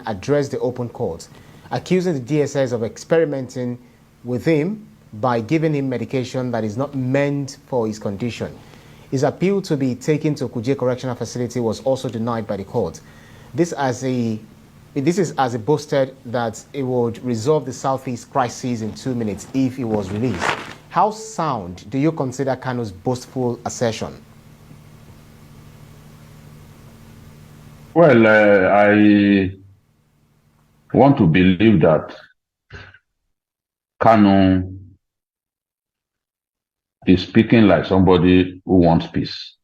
addressed the open court, accusing the DSS of experimenting with him by giving him medication that is not meant for his condition. His appeal to be taken to Kuje Correctional Facility was also denied by the court. This is as it boasted that it would resolve the Southeast crisis in 2 minutes if he was released. How sound do you consider Kanu's boastful assertion? Well, I want to believe that Kanu is speaking like somebody who wants peace.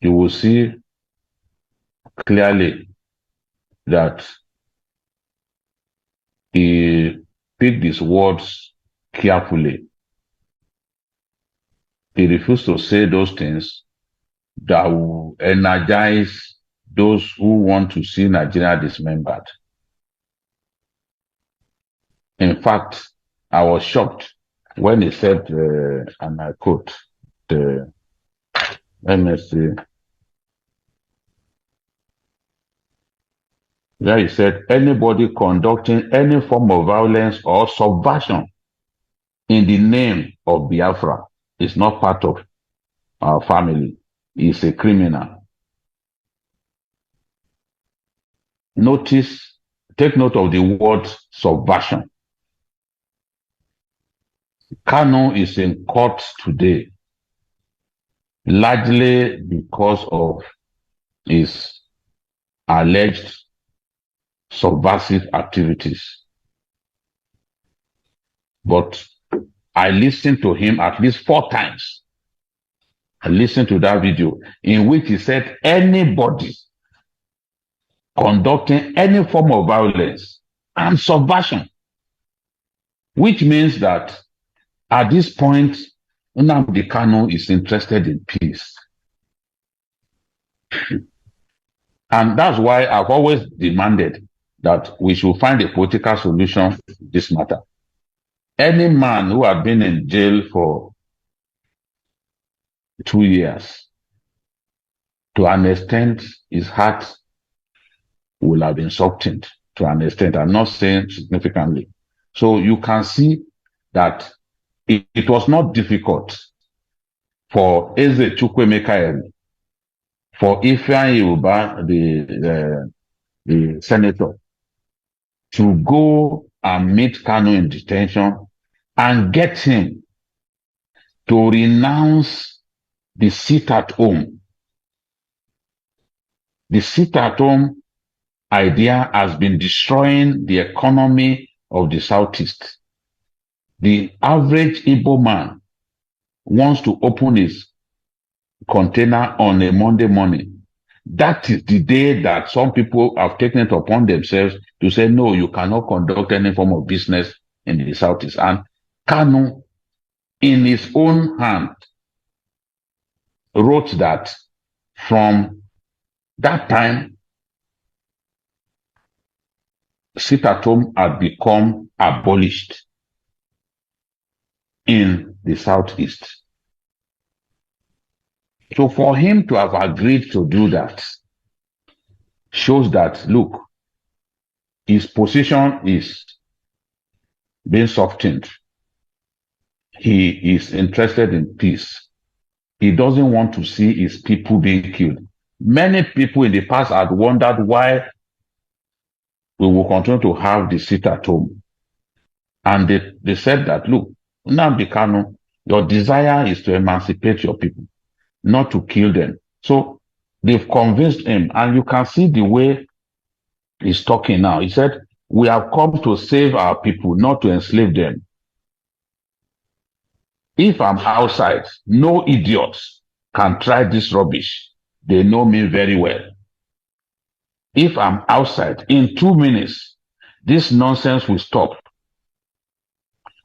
You will see clearly that he picked his words carefully. He refused to say those things that will energize those who want to see Nigeria dismembered. In fact, I was shocked when he said, and I quote, let me see. There he said, anybody conducting any form of violence or subversion in the name of Biafra is not part of our family. He's a criminal. Take note of the word subversion. Kanu is in court today, largely because of his alleged subversive activities. But I listened to him at least 4 times. I listened to that video in which he said anybody conducting any form of violence and subversion, which means that at this point, Nnamdi Kanu is interested in peace. And that's why I've always demanded that we should find a political solution to this matter. Any man who had been in jail for 2 years, to an extent, his heart will have been softened to an extent. I'm not saying significantly. So you can see that it was not difficult for Eze Chukwemeka, for Ifeanyi Uba, the senator, to go and meet Kanu in detention and get him to renounce the sit at home. The sit at home idea has been destroying the economy of the Southeast. The average Igbo man wants to open his container on a Monday morning. That is the day that some people have taken it upon themselves to say, no, you cannot conduct any form of business in the Southeast. And Kanu, in his own hand, wrote that from that time, sit at home had become abolished in the Southeast. So for him to have agreed to do that shows that, look, his position is being softened. He is interested in peace. He doesn't want to see his people being killed. Many people in the past had wondered why we will continue to have the sit at home. And they said that, look, Nnamdi Kanu, your desire is to emancipate your people, not to kill them. So they've convinced him, and you can see the way he's talking now. He said, we have come to save our people, not to enslave them. If I'm outside, no idiots can try this rubbish. They know me very well. If I'm outside, in 2 minutes, this nonsense will stop.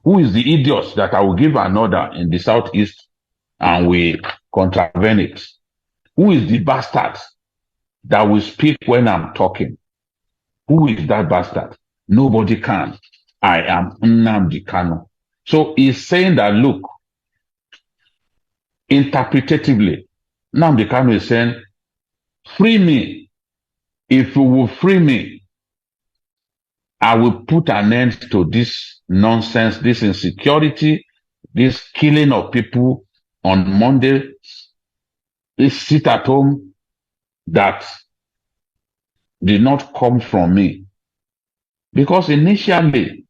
Who is the idiot that I will give an order in the Southeast and we contravene it? Who is the bastard that will speak when I'm talking? Who is that bastard? Nobody can. I am Nnamdi Kanu. So he's saying that, look, interpretatively, Nnamdi Kanu is saying, free me. if you will free me, I will put an end to this nonsense, this insecurity, this killing of people on Monday, this sit at home that did not come from me. Because initially,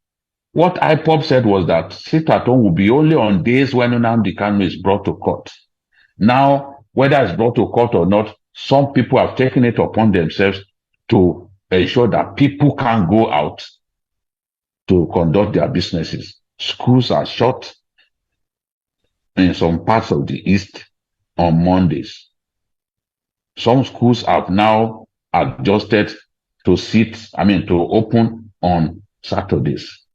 what IPOB said was that sit at home will be only on days when Nnamdi Kanu is brought to court. Now, whether it's brought to court or not, some people have taken it upon themselves to ensure that people can't go out to conduct their businesses. Schools are shut in some parts of the East on Mondays. Some schools have now adjusted to open on Saturdays.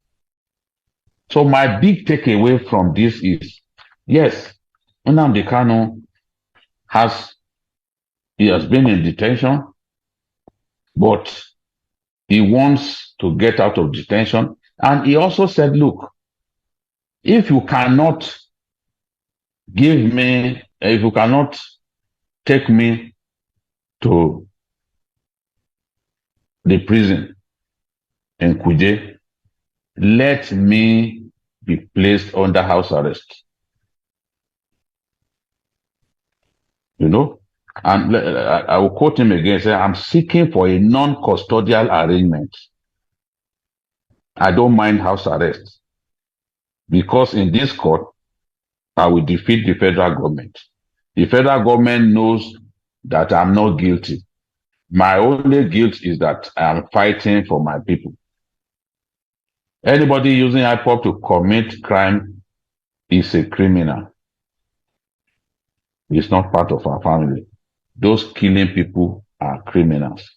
So my big takeaway from this is, yes, Nnamdi Kanu he has been in detention, but he wants to get out of detention. And he also said, look, if you cannot take me to the prison in Kuje, let me be placed under house arrest. You know? And I will quote him again, say, I'm seeking for a non-custodial arrangement. I don't mind house arrest. Because in this court, I will defeat the federal government. The federal government knows that I'm not guilty. My only guilt is that I am fighting for my people. Anybody using IPOB to commit crime is a criminal. It's not part of our family. Those killing people are criminals.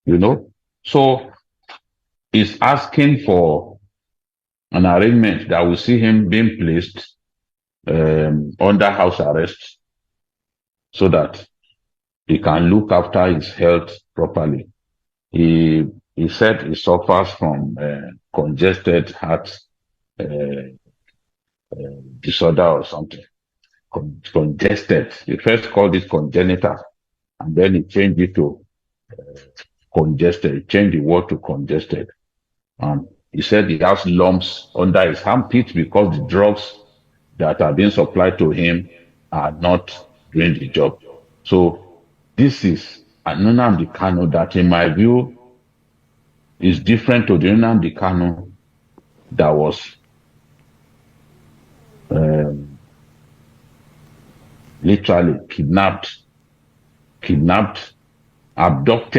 You know? So he's asking for an arrangement that will see him being placed under house arrest so that he can look after his health properly. He said he suffers from congested heart disorder or something. Congested. He first called it congenital, and then he changed it to congested. He changed the word to congested. And he said he has lumps under his armpit because the drugs that are being supplied to him are not doing the job. So this is an Nnamdi Kanu that, in my view, is different to the Nnamdi Kanu that was literally kidnapped, abducted.